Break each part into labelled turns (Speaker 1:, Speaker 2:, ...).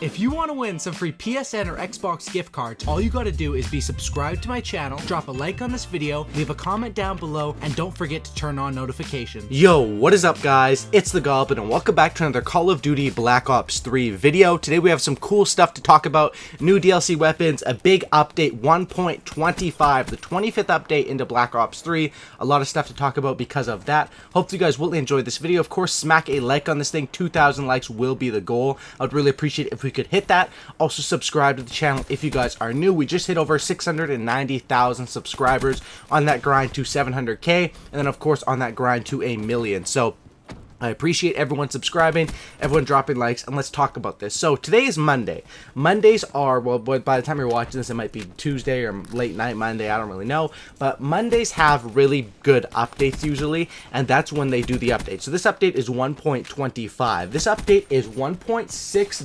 Speaker 1: If you want to win some free PSN or Xbox gift cards, all you gotta do is be subscribed to my channel, drop a like on this video, leave a comment down below, and don't forget to turn on notifications.
Speaker 2: Yo, what is up guys? It's the Goblin and welcome back to another Call of Duty Black Ops 3 video. Today we have some cool stuff to talk about, new DLC weapons, a big update 1.25, the 25th update into Black Ops 3. A lot of stuff to talk about because of that. Hope you guys will enjoy this video. Of course, smack a like on this thing. 2,000 likes will be the goal. I would really appreciate it if we could hit that. Also subscribe to the channel if you guys are new. We just hit over 690,000 subscribers on that grind to 700k, and then of course on that grind to 1 million. So I appreciate everyone subscribing, everyone dropping likes, and let's talk about this. So today is Monday. Mondays are, well, by the time you're watching this, it might be Tuesday or late night Monday, I don't really know. But Mondays have really good updates usually, and that's when they do the update. So this update is 1.25. This update is 1.6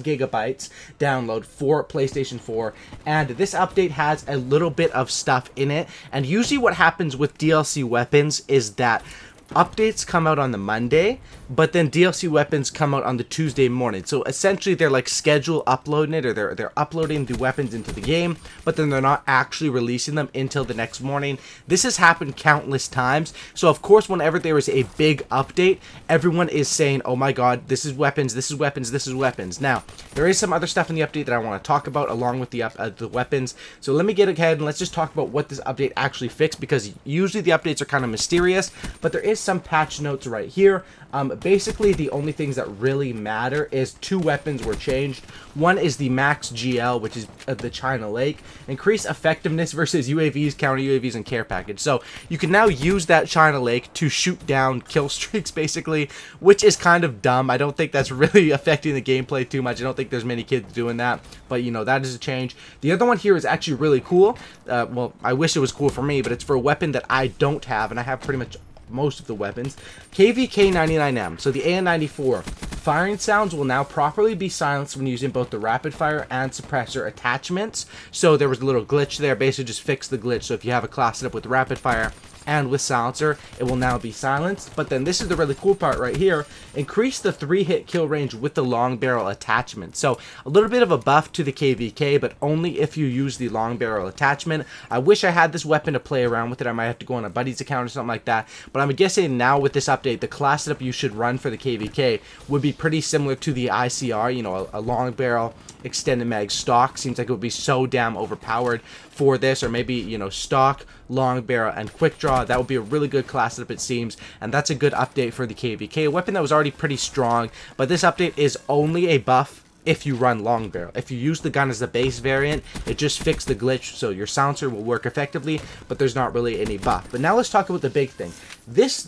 Speaker 2: gigabytes download for PlayStation 4, and this update has a little bit of stuff in it. And usually what happens with DLC weapons is that updates come out on the Monday, but then DLC weapons come out on the Tuesday morning. So essentially they're like schedule uploading it, or they're uploading the weapons into the game, but then they're not actually releasing them until the next morning. This has happened countless times. So of course whenever there is a big update, everyone is saying, oh my god, this is weapons, this is weapons, this is weapons. Now there is some other stuff in the update that I want to talk about along with the weapons. So let me get ahead and let's just talk about what this update actually fixed, because usually the updates are kind of mysterious, but there is some patch notes right here. Basically the only things that really matter is 2 weapons were changed. One is the Max GL, which is the China Lake. Increase effectiveness versus UAVs, counter UAVs, and care package. So you can now use that China Lake to shoot down kill streaks basically, which is kind of dumb. I don't think that's really affecting the gameplay too much. I don't think there's many kids doing that, but you know, that is a change. The other one here is actually really cool. Well, I wish it was cool for me, but it's for a weapon that I don't have, and I have pretty much most of the weapons. KVK-99M, so the AN-94. Firing sounds will now properly be silenced when using both the rapid fire and suppressor attachments. So there was a little glitch there, basically just fixed the glitch. So if you have a class set up with rapid fire and with silencer, it will now be silenced. But then this is the really cool part right here. Increase the 3-hit kill range with the long barrel attachment. So a little bit of a buff to the KVK, but only if you use the long barrel attachment. I wish I had this weapon to play around with it. I might have to go on a buddy's account or something like that. But I'm guessing now with this update, the class setup you should run for the KVK would be pretty similar to the ICR. You know, a long barrel extended mag stock seems like it would be so damn overpowered for this, or maybe, you know, stock, long barrel, and quick draw. That would be a really good class setup, it seems, and that's a good update for the KVK, a weapon that was already pretty strong. But this update is only a buff if you run long barrel. If you use the gun as the base variant, it just fixed the glitch, so your silencer will work effectively, but there's not really any buff. But now let's talk about the big thing. Those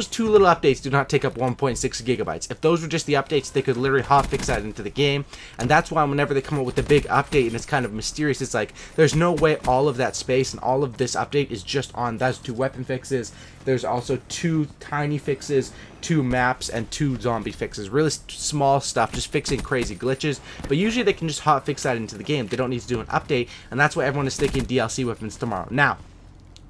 Speaker 2: 2 little updates do not take up 1.6 gigabytes. If those were just the updates, they could literally hotfix that into the game, and that's why whenever they come up with the big update and it's kind of mysterious, it's like there's no way all of that space and all of this update is just on those 2 weapon fixes. There's also 2 tiny fixes, 2 maps, and 2 zombie fixes. Really small stuff, just fixing crazy glitches. But usually they can just hotfix that into the game. They don't need to do an update, and that's why everyone is sticking DLC weapons tomorrow. Now,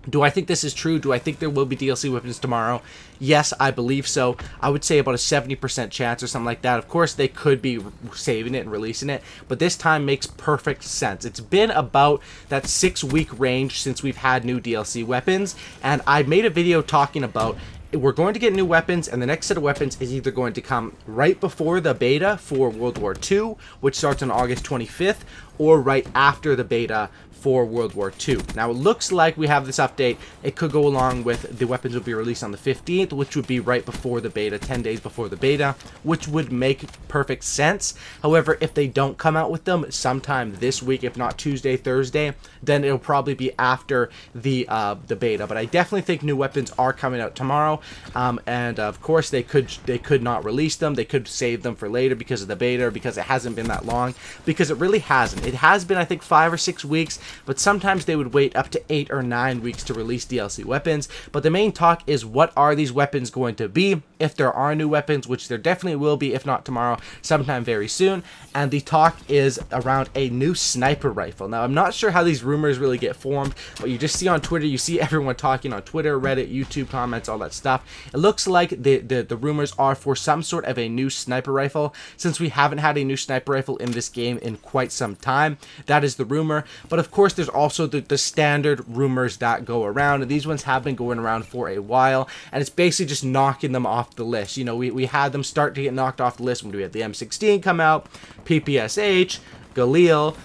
Speaker 2: do I think this is true? Do I think there will be DLC weapons tomorrow? Yes, I believe so. I would say about a 70% chance or something like that. Of course, they could be saving it and releasing it, but this time makes perfect sense. It's been about that 6-week range since we've had new DLC weapons, and I made a video talking about we're going to get new weapons, and the next set of weapons is either going to come right before the beta for World War II, which starts on August 25th, or right after the beta for World War II. Now it looks like we have this update. It could go along with the weapons will be released on the 15th, which would be right before the beta, 10 days before the beta, which would make perfect sense. However, if they don't come out with them sometime this week, if not Tuesday, Thursday, then it'll probably be after the beta. But I definitely think new weapons are coming out tomorrow, and of course they could not release them. They could save them for later because of the beta, or because it hasn't been that long, because it really hasn't. It has been, I think, 5 or 6 weeks, but sometimes they would wait up to 8 or 9 weeks to release DLC weapons. But the main talk is, what are these weapons going to be? If there are new weapons, which there definitely will be, if not tomorrow, sometime very soon. And the talk is around a new sniper rifle. Now, I'm not sure how these rumors really get formed, but you just see on Twitter, you see everyone talking on Twitter, Reddit, YouTube comments, all that stuff. stuff. It looks like the rumors are for some sort of a new sniper rifle, since we haven't had a new sniper rifle in this game in quite some time. That is the rumor. But of course, there's also the standard rumors that go around, and these ones have been going around for a while, and it's basically just knocking them off the list. You know, we had them start to get knocked off the list when we had the M16 come out, PPSH, Galil,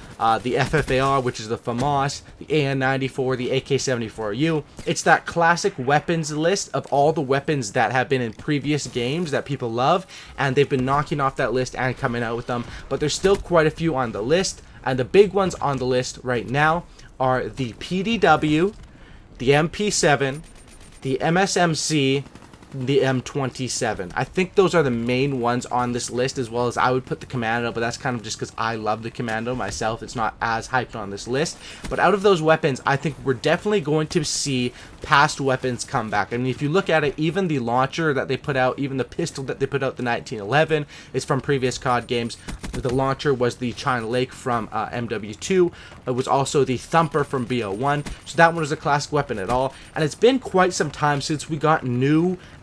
Speaker 2: the FFAR, which is the FAMAS, the AN94, the AK-74U. It's that classic weapons list of all the weapons that have been in previous games that people love, and they've been knocking off that list and coming out with them. But there's still quite a few on the list, and the big ones on the list right now are the PDW, the MP7, the MSMC, the M27. I think those are the main ones on this list, as well as I would put the Commando, but that's kind of just because I love the Commando myself. It's not as hyped on this list. But out of those weapons, I think we're definitely going to see past weapons come back. I mean, if you look at it, even the launcher that they put out, even the pistol that they put out, the 1911, is from previous COD games. The launcher was the China Lake from MW2. It was also the Thumper from BO1. So that one was a classic weapon at all. And it's been quite some time since we got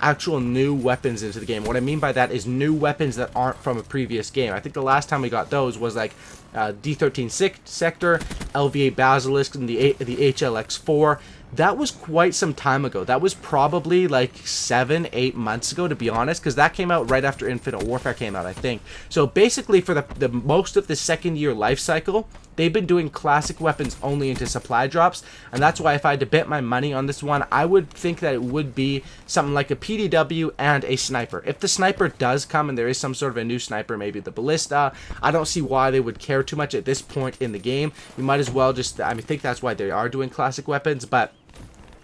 Speaker 2: actual new weapons into the game. What I mean by that is new weapons that aren't from a previous game. I think the last time we got those was like D13 Sector, LV8 Basilisk, and the HLX4. That was quite some time ago. That was probably like 7-8 months ago, to be honest, because that came out right after Infinite Warfare came out, I think. So basically, for the most of the second year life cycle, they've been doing classic weapons only into supply drops, and that's why if I had to bet my money on this one, I would think that it would be something like a PDW and a sniper. If the sniper does come and there is some sort of a new sniper, maybe the ballista, I don't see why they would care too much at this point in the game. You might as well just, I think that's why they are doing classic weapons, but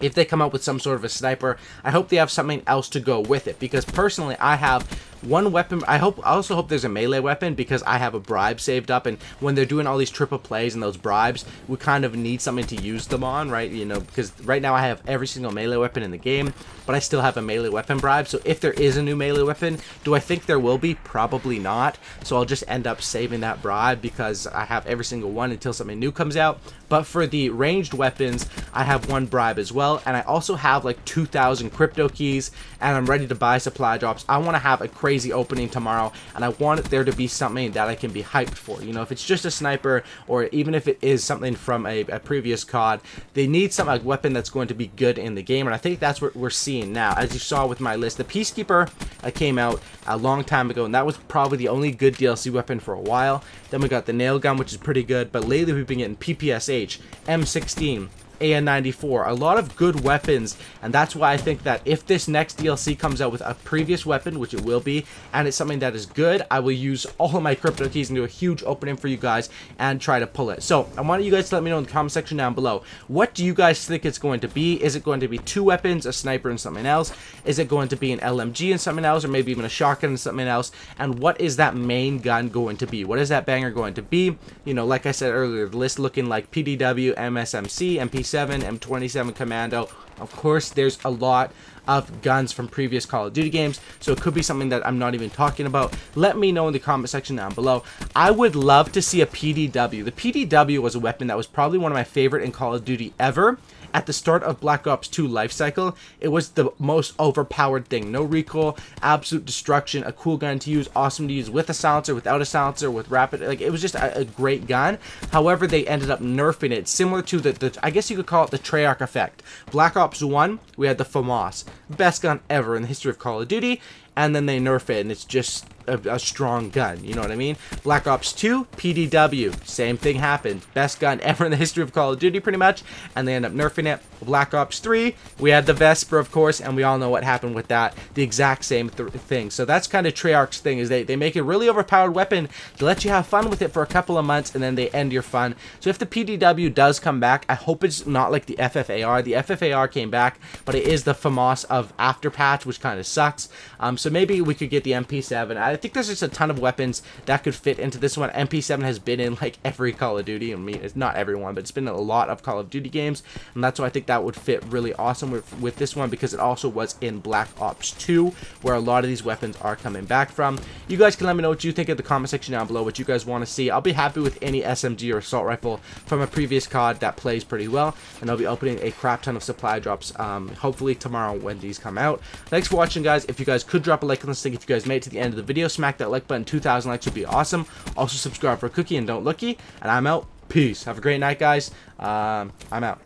Speaker 2: if they come out with some sort of a sniper, I hope they have something else to go with it, because personally I have one weapon. I also hope there's a melee weapon, because I have a bribe saved up, and when they're doing all these triple plays and those bribes, we kind of need something to use them on, right? You know, because right now I have every single melee weapon in the game, but I still have a melee weapon bribe. So if there is a new melee weapon, do I think there will be? Probably not. So I'll just end up saving that bribe, because I have every single one until something new comes out. But for the ranged weapons, I have one bribe as well, and I also have like 2,000 crypto keys, and I'm ready to buy supply drops. I want to have a crazy opening tomorrow, and I want there to be something that I can be hyped for. You know, if it's just a sniper, or even if it is something from a previous COD, they need some like weapon that's going to be good in the game, and I think that's what we're seeing now. As you saw with my list, the Peacekeeper came out a long time ago, and that was probably the only good DLC weapon for a while. Then we got the nail gun, which is pretty good, but lately we've been getting PPSH, M16, AN94, a lot of good weapons, and that's why I think that if this next DLC comes out with a previous weapon, which it will be, and it's something that is good, I will use all of my crypto keys and do a huge opening for you guys and try to pull it. So I want you guys to let me know in the comment section down below, what do you guys think it's going to be? Is it going to be 2 weapons, a sniper and something else? Is it going to be an LMG and something else, or maybe even a shotgun and something else? And what is that main gun going to be? What is that banger going to be? You know, like I said earlier, the list looking like PDW, MSMC, MP7, M27 Commando. Of course, there's a lot of guns from previous Call of Duty games, so it could be something that I'm not even talking about. Let me know in the comment section down below. I would love to see a PDW. The PDW was a weapon that was probably one of my favorite in Call of Duty ever. At the start of Black Ops 2 life cycle, it was the most overpowered thing. No recoil, absolute destruction, a cool gun to use, awesome to use with a silencer, without a silencer, with rapid. Like, it was just a great gun. However, they ended up nerfing it, similar to the I guess you could call it the Treyarch effect. Black Ops 1, we had the FAMAS, best gun ever in the history of Call of Duty, and then they nerf it, and it's just a strong gun, you know what I mean? Black Ops 2, PDW, same thing happened. Best gun ever in the history of Call of Duty, pretty much, and they end up nerfing it. Black Ops 3, we had the Vesper, of course, and we all know what happened with that. The exact same thing. So that's kind of Treyarch's thing, is they make a really overpowered weapon to let you have fun with it for a couple of months, and then they end your fun. So if the PDW does come back, I hope it's not like the FFAR. The FFAR came back, but it is the FAMAS of After Patch, which kind of sucks. So maybe we could get the MP7. I think there's just a ton of weapons that could fit into this one. MP7 has been in like every Call of Duty. I mean, it's not everyone, but it's been in a lot of Call of Duty games, and that's why I think that would fit really awesome with this one, because it also was in Black Ops 2, where a lot of these weapons are coming back from. You guys can let me know what you think in the comment section down below, what you guys want to see. I'll be happy with any SMG or assault rifle from a previous COD that plays pretty well, and I'll be opening a crap ton of supply drops hopefully tomorrow when these come out. Thanks for watching, guys. If you guys could drop a like on this thing, if you guys made it to the end of the video, smack that like button. 2,000 likes would be awesome. Also subscribe for a cookie and don't looky, and I'm out. Peace. Have a great night, guys. I'm out.